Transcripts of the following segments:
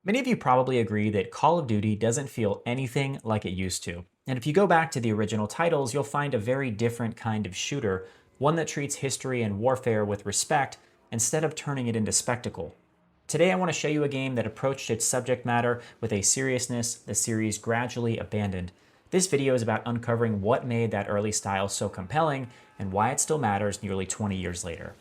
Many of you probably agree that Call of Duty doesn't feel anything like it used to. And if you go back to the original titles, you'll find a very different kind of shooter, one that treats history and warfare with respect instead of turning it into spectacle. Today, I want to show you a game that approached its subject matter with a seriousness the series gradually abandoned. This video is about uncovering what made that early style so compelling and why it still matters nearly 20 years later.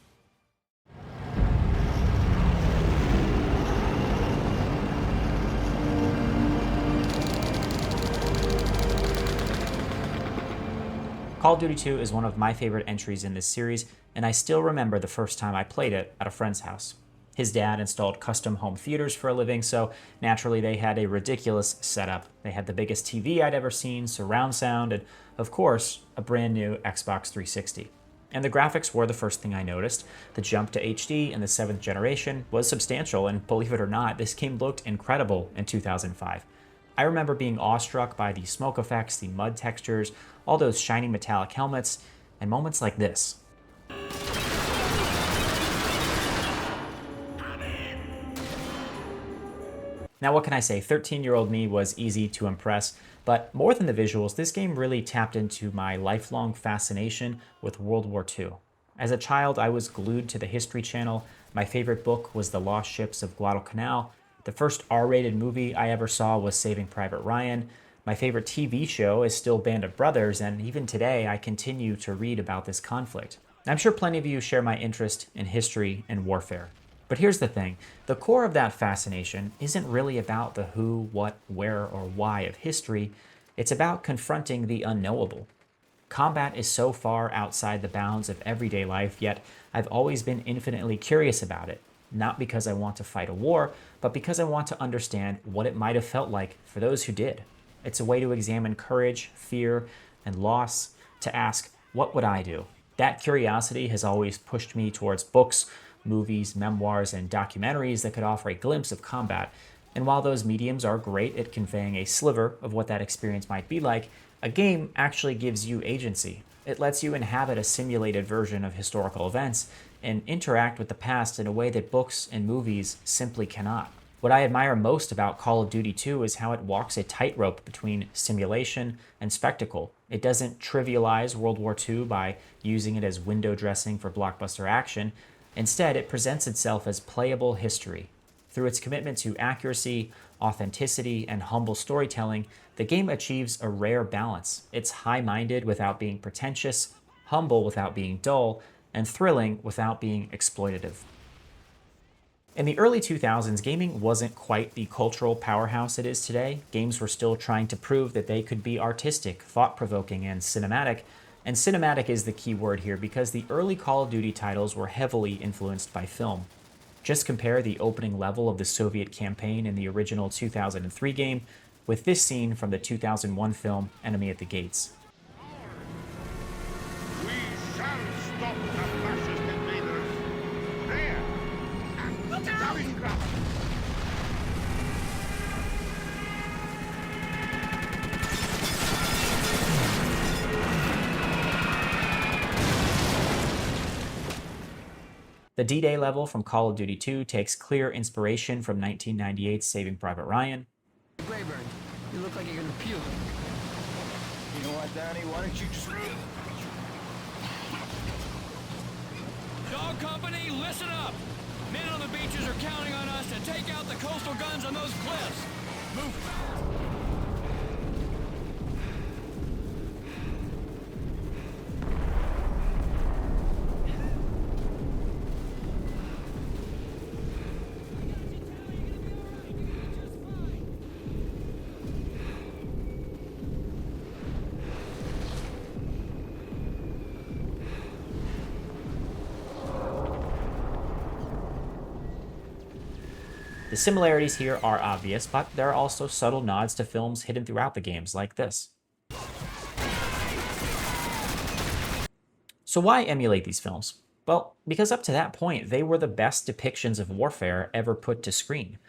Call of Duty 2 is one of my favorite entries in this series, and I still remember the first time I played it at a friend's house. His dad installed custom home theaters for a living, so naturally they had a ridiculous setup. They had the biggest TV I'd ever seen, surround sound, and of course, a brand new Xbox 360. And the graphics were the first thing I noticed. The jump to HD in the 7th generation was substantial, and believe it or not, this game looked incredible in 2005. I remember being awestruck by the smoke effects, the mud textures, all those shiny metallic helmets, and moments like this. Now, what can I say? 13-year-old me was easy to impress, but more than the visuals, this game really tapped into my lifelong fascination with World War II. As a child, I was glued to the History Channel. My favorite book was The Lost Ships of Guadalcanal. The first R-rated movie I ever saw was Saving Private Ryan. My favorite TV show is still Band of Brothers, and even today I continue to read about this conflict. I'm sure plenty of you share my interest in history and warfare. But here's the thing, the core of that fascination isn't really about the who, what, where, or why of history. It's about confronting the unknowable. Combat is so far outside the bounds of everyday life, yet I've always been infinitely curious about it. Not because I want to fight a war, but because I want to understand what it might have felt like for those who did. It's a way to examine courage, fear, and loss, to ask, what would I do? That curiosity has always pushed me towards books, movies, memoirs, and documentaries that could offer a glimpse of combat. And while those mediums are great at conveying a sliver of what that experience might be like, a game actually gives you agency. It lets you inhabit a simulated version of historical events and interact with the past in a way that books and movies simply cannot. What I admire most about Call of Duty 2 is how it walks a tightrope between simulation and spectacle. It doesn't trivialize World War II by using it as window dressing for blockbuster action. Instead, it presents itself as playable history. Through its commitment to accuracy, authenticity, and humble storytelling, the game achieves a rare balance. It's high-minded without being pretentious, humble without being dull, and thrilling without being exploitative. In the early 2000s, gaming wasn't quite the cultural powerhouse it is today. Games were still trying to prove that they could be artistic, thought-provoking, and cinematic. And cinematic is the key word here because the early Call of Duty titles were heavily influenced by film. Just compare the opening level of the Soviet campaign in the original 2003 game with this scene from the 2001 film Enemy at the Gates. We shall stop the fascist invaders. There! At Stalingrad! The D-Day level from Call of Duty 2 takes clear inspiration from 1998's Saving Private Ryan. Brayburn, you look like you're gonna puke. You know what, Danny? Why don't you just... Dog Company, listen up! Men on the beaches are counting on us to take out the coastal guns on those cliffs. Move fast! The similarities here are obvious, but there are also subtle nods to films hidden throughout the games, like this. So why emulate these films? Well, because up to that point, they were the best depictions of warfare ever put to screen.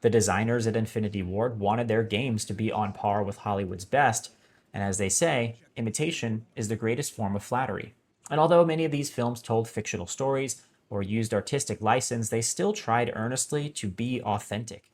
The designers at Infinity Ward wanted their games to be on par with Hollywood's best, and as they say, imitation is the greatest form of flattery. And although many of these films told fictional stories or used artistic license, they still tried earnestly to be authentic.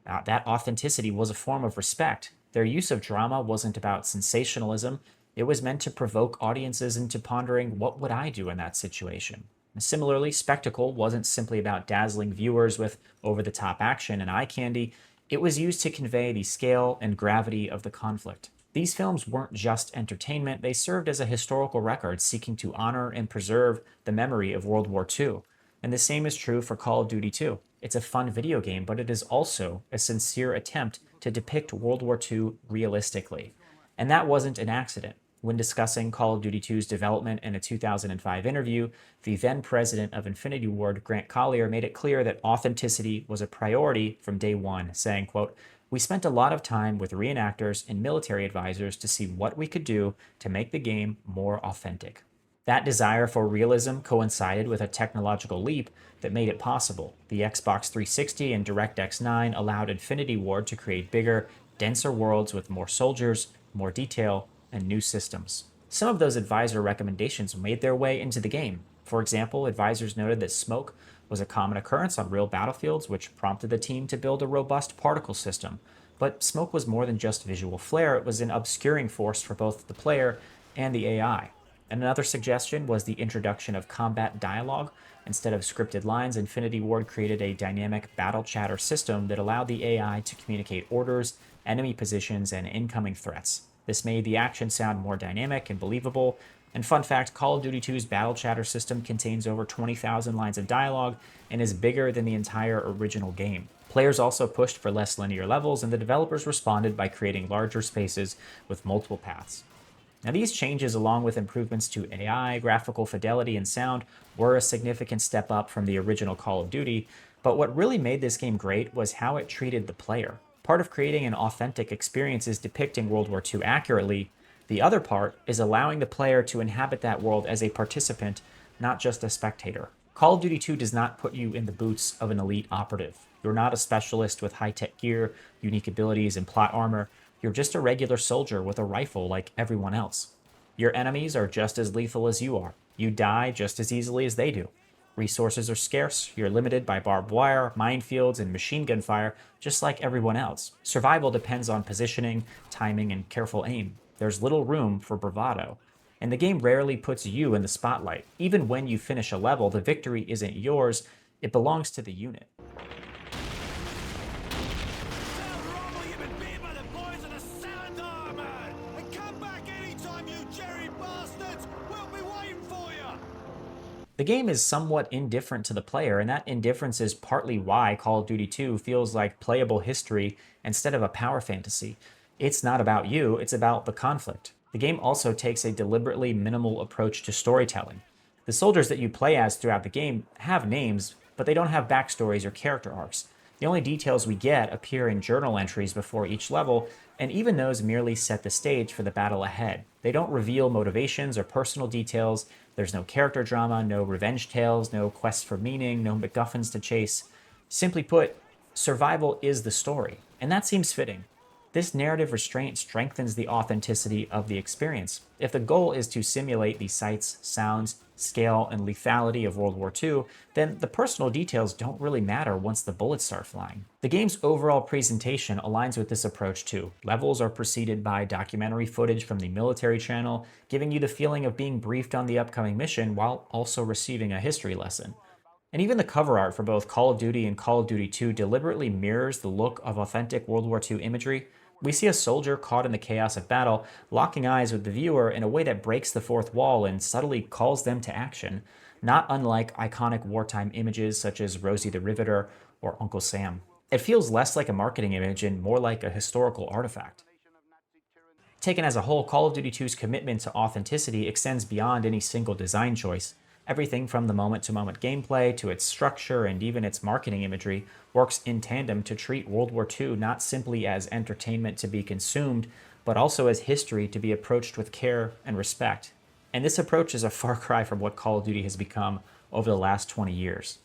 That authenticity was a form of respect. Their use of drama wasn't about sensationalism, it was meant to provoke audiences into pondering, what would I do in that situation? Similarly, spectacle wasn't simply about dazzling viewers with over the top action and eye candy, it was used to convey the scale and gravity of the conflict. These films weren't just entertainment, they served as a historical record seeking to honor and preserve the memory of World War II. And the same is true for Call of Duty 2. It's a fun video game, but it is also a sincere attempt to depict World War II realistically. And that wasn't an accident. When discussing Call of Duty 2's development in a 2005 interview, the then president of Infinity Ward, Grant Collier, made it clear that authenticity was a priority from day one, saying, quote, "We spent a lot of time with reenactors and military advisors to see what we could do to make the game more authentic." That desire for realism coincided with a technological leap that made it possible. The Xbox 360 and DirectX 9 allowed Infinity Ward to create bigger, denser worlds with more soldiers, more detail, and new systems. Some of those advisor recommendations made their way into the game. For example, advisors noted that smoke was a common occurrence on real battlefields, which prompted the team to build a robust particle system. But smoke was more than just visual flare, it was an obscuring force for both the player and the AI. And another suggestion was the introduction of combat dialogue. Instead of scripted lines, Infinity Ward created a dynamic battle chatter system that allowed the AI to communicate orders, enemy positions, and incoming threats. This made the action sound more dynamic and believable. And fun fact, Call of Duty 2's battle chatter system contains over 20,000 lines of dialogue and is bigger than the entire original game. Players also pushed for less linear levels, and the developers responded by creating larger spaces with multiple paths. Now, these changes, along with improvements to AI, graphical fidelity, and sound, were a significant step up from the original Call of Duty, but what really made this game great was how it treated the player. Part of creating an authentic experience is depicting World War II accurately. The other part is allowing the player to inhabit that world as a participant, not just a spectator. Call of Duty 2 does not put you in the boots of an elite operative. You're not a specialist with high-tech gear, unique abilities, and plot armor. You're just a regular soldier with a rifle like everyone else. Your enemies are just as lethal as you are. You die just as easily as they do. Resources are scarce, you're limited by barbed wire, minefields, and machine gun fire, just like everyone else. Survival depends on positioning, timing, and careful aim. There's little room for bravado. And the game rarely puts you in the spotlight. Even when you finish a level, the victory isn't yours, it belongs to the unit. The game is somewhat indifferent to the player, and that indifference is partly why Call of Duty 2 feels like playable history instead of a power fantasy. It's not about you, it's about the conflict. The game also takes a deliberately minimal approach to storytelling. The soldiers that you play as throughout the game have names, but they don't have backstories or character arcs. The only details we get appear in journal entries before each level, and even those merely set the stage for the battle ahead. They don't reveal motivations or personal details. There's no character drama, no revenge tales, no quests for meaning, no MacGuffins to chase. Simply put, survival is the story, and that seems fitting. This narrative restraint strengthens the authenticity of the experience. If the goal is to simulate the sights, sounds, scale, and lethality of World War II, then the personal details don't really matter once the bullets start flying. The game's overall presentation aligns with this approach too. Levels are preceded by documentary footage from the military channel, giving you the feeling of being briefed on the upcoming mission while also receiving a history lesson. And even the cover art for both Call of Duty and Call of Duty 2 deliberately mirrors the look of authentic World War II imagery. We see a soldier caught in the chaos of battle, locking eyes with the viewer in a way that breaks the fourth wall and subtly calls them to action, not unlike iconic wartime images such as Rosie the Riveter or Uncle Sam. It feels less like a marketing image and more like a historical artifact. Taken as a whole, Call of Duty 2's commitment to authenticity extends beyond any single design choice. Everything from the moment-to-moment gameplay to its structure and even its marketing imagery works in tandem to treat World War II not simply as entertainment to be consumed, but also as history to be approached with care and respect. And this approach is a far cry from what Call of Duty has become over the last 20 years.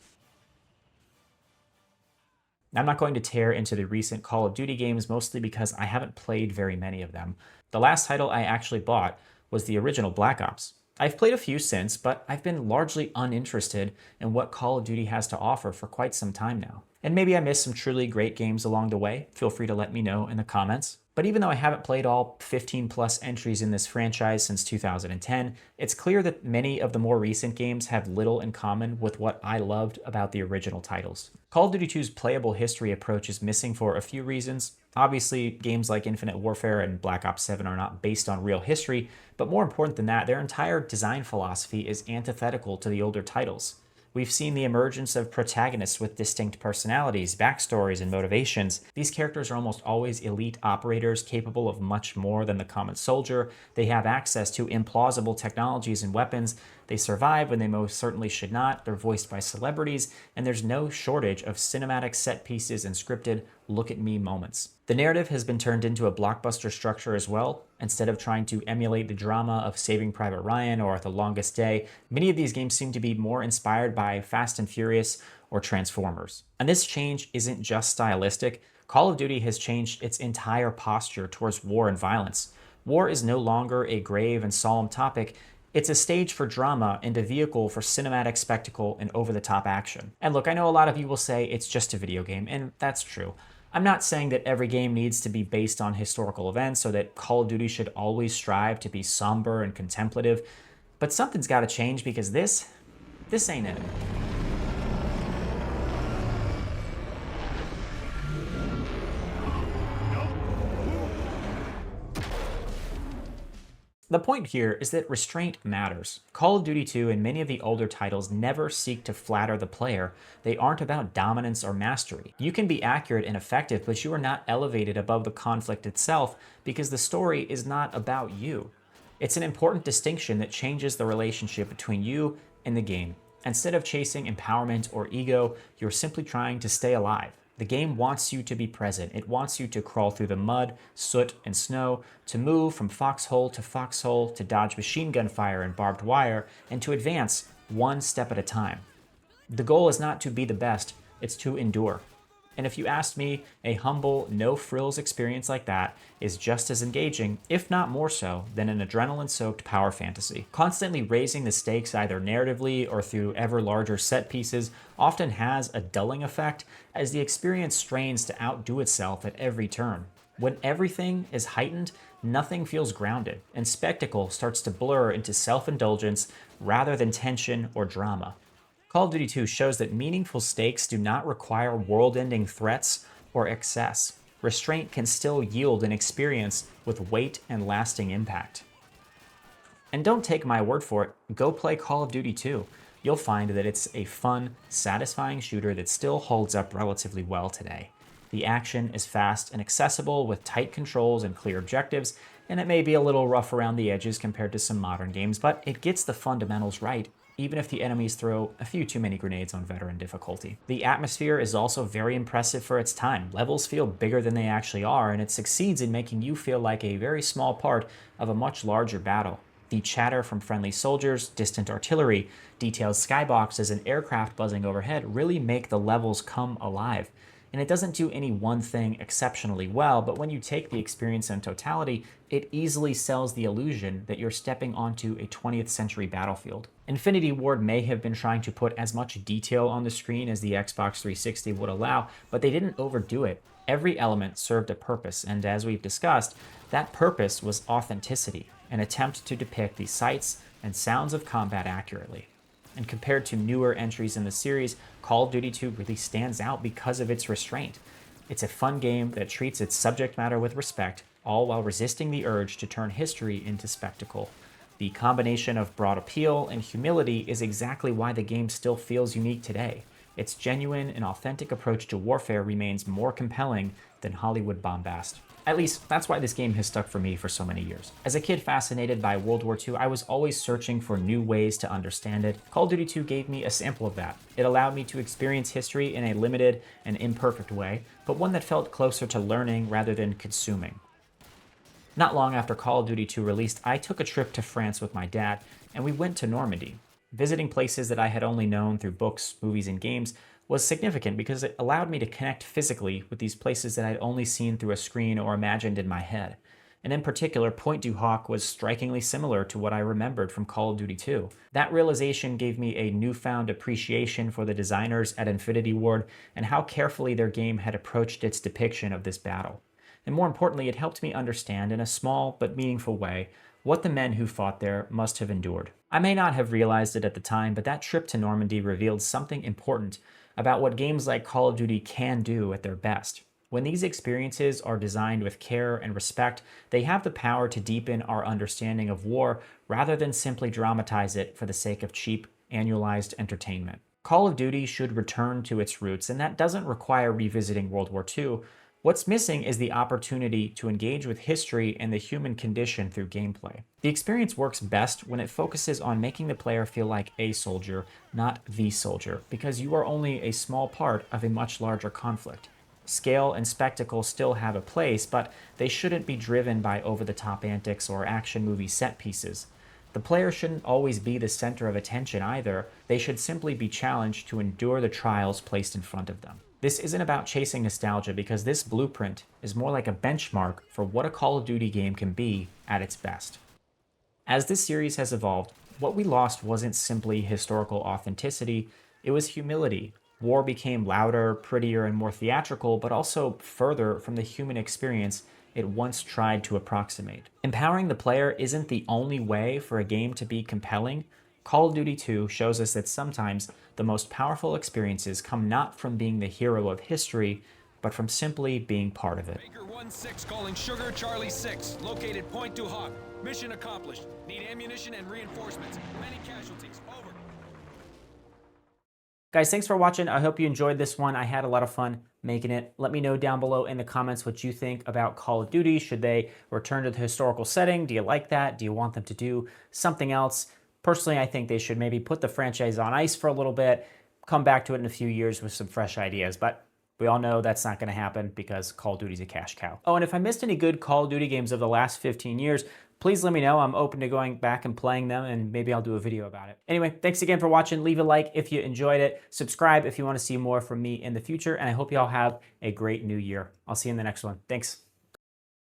I'm not going to tear into the recent Call of Duty games, mostly because I haven't played very many of them. The last title I actually bought was the original Black Ops. I've played a few since, but I've been largely uninterested in what Call of Duty has to offer for quite some time now. And maybe I missed some truly great games along the way. Feel free to let me know in the comments. But even though I haven't played all 15 plus entries in this franchise since 2010, it's clear that many of the more recent games have little in common with what I loved about the original titles. Call of Duty 2's playable history approach is missing for a few reasons. Obviously, games like Infinite Warfare and Black Ops 7 are not based on real history, but more important than that, their entire design philosophy is antithetical to the older titles. We've seen the emergence of protagonists with distinct personalities, backstories, and motivations. These characters are almost always elite operators capable of much more than the common soldier. They have access to implausible technologies and weapons. They survive when they most certainly should not. They're voiced by celebrities, and there's no shortage of cinematic set pieces and scripted look at me moments. The narrative has been turned into a blockbuster structure as well. Instead of trying to emulate the drama of Saving Private Ryan or The Longest Day, many of these games seem to be more inspired by Fast and Furious or Transformers. And this change isn't just stylistic. Call of Duty has changed its entire posture towards war and violence. War is no longer a grave and solemn topic. It's a stage for drama and a vehicle for cinematic spectacle and over-the-top action. And look, I know a lot of you will say it's just a video game, and that's true. I'm not saying that every game needs to be based on historical events or that Call of Duty should always strive to be somber and contemplative, but something's got to change because this ain't it. The point here is that restraint matters. Call of Duty 2 and many of the older titles never seek to flatter the player. They aren't about dominance or mastery. You can be accurate and effective, but you are not elevated above the conflict itself because the story is not about you. It's an important distinction that changes the relationship between you and the game. Instead of chasing empowerment or ego, you're simply trying to stay alive. The game wants you to be present. It wants you to crawl through the mud, soot, and snow, to move from foxhole, to dodge machine gun fire and barbed wire, and to advance one step at a time. The goal is not to be the best, it's to endure. And if you asked me, a humble, no-frills experience like that is just as engaging, if not more so, than an adrenaline-soaked power fantasy. Constantly raising the stakes either narratively or through ever larger set pieces often has a dulling effect as the experience strains to outdo itself at every turn. When everything is heightened, nothing feels grounded, and spectacle starts to blur into self-indulgence rather than tension or drama. Call of Duty 2 shows that meaningful stakes do not require world-ending threats or excess. Restraint can still yield an experience with weight and lasting impact. And don't take my word for it, go play Call of Duty 2. You'll find that it's a fun, satisfying shooter that still holds up relatively well today. The action is fast and accessible with tight controls and clear objectives, and it may be a little rough around the edges compared to some modern games, but it gets the fundamentals right, even if the enemies throw a few too many grenades on veteran difficulty. The atmosphere is also very impressive for its time. Levels feel bigger than they actually are, and it succeeds in making you feel like a very small part of a much larger battle. The chatter from friendly soldiers, distant artillery, detailed skyboxes, and aircraft buzzing overhead really make the levels come alive. And it doesn't do any one thing exceptionally well, but when you take the experience in totality, it easily sells the illusion that you're stepping onto a 20th century battlefield. Infinity Ward may have been trying to put as much detail on the screen as the Xbox 360 would allow, but they didn't overdo it. Every element served a purpose, and as we've discussed, that purpose was authenticity, an attempt to depict the sights and sounds of combat accurately. And compared to newer entries in the series, Call of Duty 2 really stands out because of its restraint. It's a fun game that treats its subject matter with respect, all while resisting the urge to turn history into spectacle. The combination of broad appeal and humility is exactly why the game still feels unique today. Its genuine and authentic approach to warfare remains more compelling than Hollywood bombast. At least, that's why this game has stuck for me for so many years. As a kid fascinated by World War II, I was always searching for new ways to understand it. Call of Duty 2 gave me a sample of that. It allowed me to experience history in a limited and imperfect way, but one that felt closer to learning rather than consuming. Not long after Call of Duty 2 released, I took a trip to France with my dad, and we went to Normandy. Visiting places that I had only known through books, movies, and games was significant because it allowed me to connect physically with these places that I'd only seen through a screen or imagined in my head. And in particular, Point du Hoc was strikingly similar to what I remembered from Call of Duty 2. That realization gave me a newfound appreciation for the designers at Infinity Ward and how carefully their game had approached its depiction of this battle. And more importantly, it helped me understand in a small but meaningful way what the men who fought there must have endured. I may not have realized it at the time, but that trip to Normandy revealed something important about what games like Call of Duty can do at their best. When these experiences are designed with care and respect, they have the power to deepen our understanding of war rather than simply dramatize it for the sake of cheap, annualized entertainment. Call of Duty should return to its roots, and that doesn't require revisiting World War II. What's missing is the opportunity to engage with history and the human condition through gameplay. The experience works best when it focuses on making the player feel like a soldier, not the soldier, because you are only a small part of a much larger conflict. Scale and spectacle still have a place, but they shouldn't be driven by over-the-top antics or action movie set pieces. The player shouldn't always be the center of attention either. They should simply be challenged to endure the trials placed in front of them. This isn't about chasing nostalgia because this blueprint is more like a benchmark for what a Call of Duty game can be at its best. As this series has evolved, what we lost wasn't simply historical authenticity, it was humility. War became louder, prettier, and more theatrical, but also further from the human experience it once tried to approximate. Empowering the player isn't the only way for a game to be compelling. Call of Duty 2 shows us that sometimes the most powerful experiences come not from being the hero of history, but from simply being part of it. Baker 1-6 calling Sugar Charlie 6, located Point du Hoc. Mission accomplished. Need ammunition and reinforcements. Many casualties. Over. Guys, thanks for watching. I hope you enjoyed this one. I had a lot of fun making it. Let me know down below in the comments what you think about Call of Duty. Should they return to the historical setting? Do you like that? Do you want them to do something else? Personally, I think they should maybe put the franchise on ice for a little bit, come back to it in a few years with some fresh ideas. But we all know that's not going to happen because Call of Duty's a cash cow. Oh, and if I missed any good Call of Duty games of the last 15 years, please let me know. I'm open to going back and playing them, and maybe I'll do a video about it. Anyway, thanks again for watching. Leave a like if you enjoyed it. Subscribe if you want to see more from me in the future, and I hope you all have a great new year. I'll see you in the next one. Thanks.